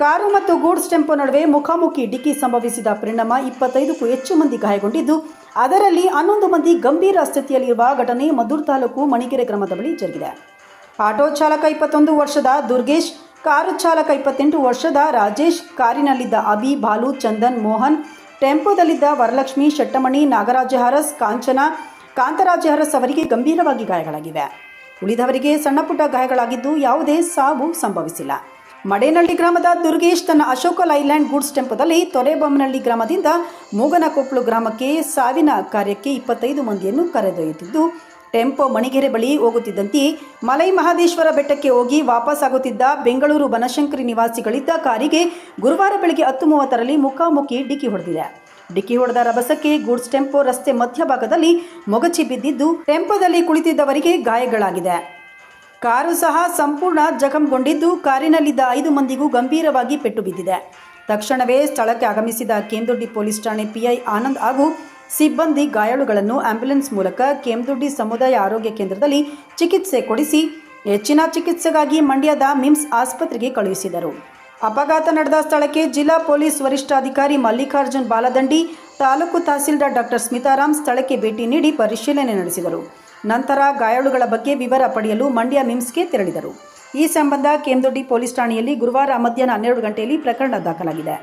Car ಮತ್ತು goods tempo ನಡುವೆ ಮುಖಾಮುಖಿ ಡಿಕ್ಕಿ ಸಂಭವಿಸಿದ ಪರಿಣಾಮ 25ಕ್ಕೂ ಹೆಚ್ಚು ಮಂದಿ ಗಾಯಗೊಂಡಿದ್ದು, ಅದರಲ್ಲಿ 11 ಮಂದಿ ಗಂಭೀರ ಸ್ಥಿತಿಯಲ್ಲಿರುವ ಘಟನೆ ಮದ್ದೂರು ತಾಲೂಕು ಮಣಿಗೆರೆ ಗ್ರಾಮದ ಬಳಿ ಜರುಗಿದೆ. ಆಟೋ ಚಾಲಕ 21 ವರ್ಷದ ದುರ್ಗೇಶ್, ಕಾರು ಚಾಲಕ 28 ವರ್ಷದ ರಾಜೇಶ್, ಕಾರಿನಲ್ಲಿದ್ದ ಅಭಿ, ಬಾಲು, ಚಂದನ್, ಮೋಹನ್, ಟೆಂಪೋದಲ್ಲಿದ್ದ ವರಲಕ್ಷ್ಮಿ, ಶೆಟ್ಟಮಣಿ, ನಾಗರಾಜ ಅರಸ್, ಕಾಂಚನ, ಕಾಂತರಾಜ ಅರಸ್ ಅವರಿಗೆ ಗಂಭೀರವಾಗಿ ಗಾಯಗಳಾಗಿವೆ. ಉಳಿದವರಿಗೆ ಸಣ್ಣಪುಟ್ಟ ಗಾಯಗಳಾಗಿದ್ದು ಯಾವುದೇ ಸಾವು ಸಂಭವಿಸಿಲ್ಲ. ಮಡೇನಹಳ್ಳಿ ಗ್ರಾಮದ ದುರ್ಗೇಶ್ ತನ್ನ ಅಶೋಕ ಲೈಲ್ಯಾಂಡ್ ಗೂಡ್ಸ್ ಟೆಂಪೋದಲ್ಲಿ ತೊರೆಬೊಮ್ಮನಹಳ್ಳಿ ಗ್ರಾಮದಿಂದ ಮೂಗನಕೊಪ್ಪಲು ಗ್ರಾಮಕ್ಕೆ ಸಾವಿನ ಕಾರ್ಯಕ್ಕೆ 25 ಮಂದಿಯನ್ನು ಕರೆದೊಯ್ಯುತ್ತಿದ್ದು, ಟೆಂಪೋ ಮಣಿಗೆರೆ ಬಳಿ ಹೋಗುತ್ತಿದ್ದಂತೆಯೇ ಮಲೈ ಮಹದೇಶ್ವರ ಬೆಟ್ಟಕ್ಕೆ ಹೋಗಿ ವಾಪಸ್ ಆಗುತ್ತಿದ್ದ ಬೆಂಗಳೂರು ಬನಶಂಕರಿ ನಿವಾಸಿಗಳಿದ್ದ ಕಾರಿಗೆ ಗುರುವಾರ ಬೆಳಗ್ಗೆ 10:30ರಲ್ಲಿ ಮುಖಾಮುಖಿ ಡಿಕ್ಕಿ ಹೊಡೆದಿದೆ. ಡಿಕ್ಕಿ ಹೊಡೆದ ರಭಸಕ್ಕೆ ಗೂಡ್ಸ್ ಟೆಂಪೋ ರಸ್ತೆ ಮಧ್ಯಭಾಗದಲ್ಲಿ ಮೊಗಚಿ ಬಿದ್ದಿದ್ದು, ಟೆಂಪೋದಲ್ಲಿ ಕುಳಿತಿದ್ದವರಿಗೆ ಗಾಯಗಳಾಗಿದೆ. ಕಾರು ಸಹ ಸಂಪೂರ್ಣ ಜಖಂಗೊಂಡಿದ್ದು, ಕಾರಿನಲ್ಲಿದ್ದ 5 ಮಂದಿಗೂ ಗಂಭೀರವಾಗಿ ಪೆಟ್ಟು ಬಿದ್ದಿದೆ. ತಕ್ಷಣವೇ ಸ್ಥಳಕ್ಕೆ ಆಗಮಿಸಿದ ಕೆಂದುಡ್ಡಿ ಪೊಲೀಸ್ ಠಾಣೆ ಪಿಐ ಆನಂದ್ ಹಾಗೂ ಸಿಬ್ಬಂದಿ ಗಾಯಾಳುಗಳನ್ನು ಆಂಬ್ಯುಲೆನ್ಸ್ ಮೂಲಕ ಕೆಂದುಡ್ಡಿ ಸಮುದಾಯ ಆರೋಗ್ಯ ಕೇಂದ್ರದಲ್ಲಿ ಚಿಕಿತ್ಸೆ ಕೊಡಿಸಿ ಹೆಚ್ಚಿನ ಚಿಕಿತ್ಸೆಗಾಗಿ ಮಂಡ್ಯದ ಮಿಮ್ಸ್ ಆಸ್ಪತ್ರೆಗೆ ಕಳುಹಿಸಿದರು. ಅಪಘಾತ ನಡೆದ ಸ್ಥಳಕ್ಕೆ ಜಿಲ್ಲಾ ಪೊಲೀಸ್ ವರಿಷ್ಠಾಧಿಕಾರಿ ಮಲ್ಲಿಕಾರ್ಜುನ್ ಬಾಲದಂಡಿ, ತಾಲೂಕು ತಹಸೀಲ್ದಾರ್ ಡಾಕ್ಟರ್ ಸ್ಮಿತಾರಾಮ್ ಸ್ಥಳಕ್ಕೆ ಭೇಟಿ ನೀಡಿ ಪರಿಶೀಲನೆ ನಡೆಸಿದರು. ನಂತರ ಗಾಯಾಳುಗಳ ಬಗ್ಗೆ ವಿವರ ಪಡೆಯಲು ಮಂಡ್ಯ ಮಿಮ್ಸ್ಗೆ ತೆರಳಿದರು. ಈ ಸಂಬಂಧ ಕೆಂದುಡ್ಡಿ ಪೊಲೀಸ್ ಠಾಣೆಯಲ್ಲಿ ಗುರುವಾರ ಮಧ್ಯಾಹ್ನ 12 ಗಂಟೆಯಲ್ಲಿ ಪ್ರಕರಣ ದಾಖಲಾಗಿದೆ.